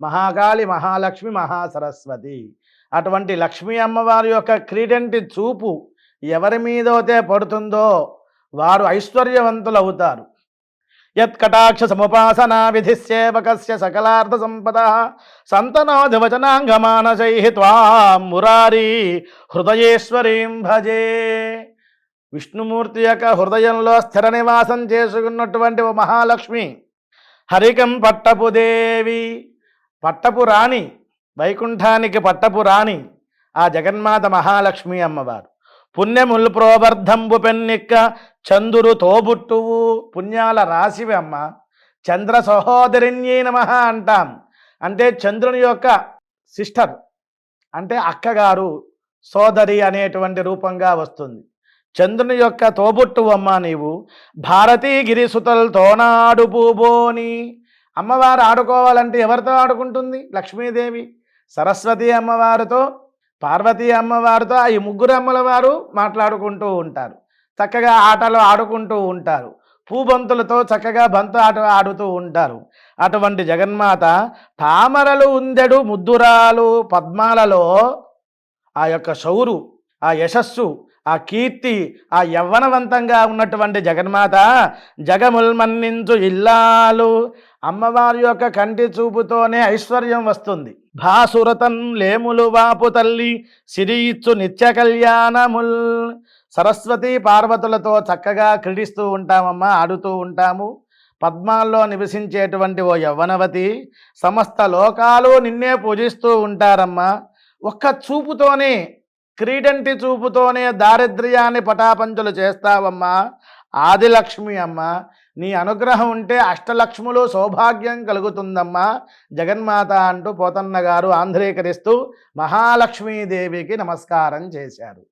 మహాకాళి, మహాలక్ష్మి, మహాసరస్వతి. అటువంటి లక్ష్మీ అమ్మవారి యొక్క క్రీడంటి చూపు ఎవరి మీదైతే పడుతుందో వారు ఐశ్వర్యవంతులవుతారు. యత్కటాక్ష సముపాసనా విధి సేవకస్య సకలార్థ సంపద సంతనోధివచనాంగమానసై త్వాం మురారి హృదయేశ్వరీం భజే. విష్ణుమూర్తి యొక్క హృదయంలో స్థిర నివాసం చేసుకున్నటువంటి ఓ మహాలక్ష్మి, హరికం పట్టపు దేవి, పట్టపు రాణి, వైకుంఠానికి పట్టపు రాణి ఆ జగన్మాత మహాలక్ష్మి అమ్మవారు. పుణ్యముల్ ప్రోవర్ధంబు పెన్నిక్క చందురు తోబుట్టువు, పుణ్యాల రాశివి అమ్మ. చంద్ర సహోదరిణ్యై నమః అంటాం. అంటే చంద్రుని యొక్క సిస్టర్, అంటే అక్కగారు, సోదరి అనేటువంటి రూపంగా వస్తుంది. చంద్రుని యొక్క తోబుట్టువమ్మ నీవు. భారతీ గిరిసుతలతో నాడు పూబోని, అమ్మవారు ఆడుకోవాలంటే ఎవరితో ఆడుకుంటుంది? లక్ష్మీదేవి. సరస్వతి అమ్మవారితో, పార్వతీ అమ్మవారితో ఈ ముగ్గురు అమ్మల వారు మాట్లాడుకుంటూ ఉంటారు. చక్కగా ఆటలు ఆడుకుంటూ ఉంటారు. పూబంతులతో చక్కగా బంతు ఆట ఆడుతూ ఉంటారు. అటువంటి జగన్మాత తామరలు ఉందెడు ముద్దురాలు పద్మాలలో ఆ యొక్క శౌరు, ఆ యశస్సు, ఆ కీర్తి, ఆ యవ్వనవంతంగా ఉన్నటువంటి జగన్మాత జగముల్ మన్నించు ఇల్లాలు. అమ్మవారి యొక్క కంటి చూపుతోనే ఐశ్వర్యం వస్తుంది. భాసురతన్ లేములు వాపు తల్లి సిరియిచ్చు నిత్య కళ్యాణముల్. సరస్వతి పార్వతులతో చక్కగా క్రీడిస్తూ ఉంటామమ్మా, ఆడుతూ ఉంటాము. పద్మాల్లో నివసించేటువంటి ఓ యవ్వనవతి, సమస్త లోకాలు నిన్నే పూజిస్తూ ఉంటారమ్మా. ఒక్క చూపుతోనే, క్రీడంటి చూపుతోనే దారిద్ర్యాన్ని పటాపంచలు చేస్తావమ్మా. ఆదిలక్ష్మి అమ్మ, నీ అనుగ్రహం ఉంటే అష్టలక్ష్ములు సౌభాగ్యం కలుగుతుందమ్మా జగన్మాత అంటూ పోతన్న గారు ఆంధ్రీకరిస్తూ మహాలక్ష్మీదేవికి నమస్కారం చేశారు.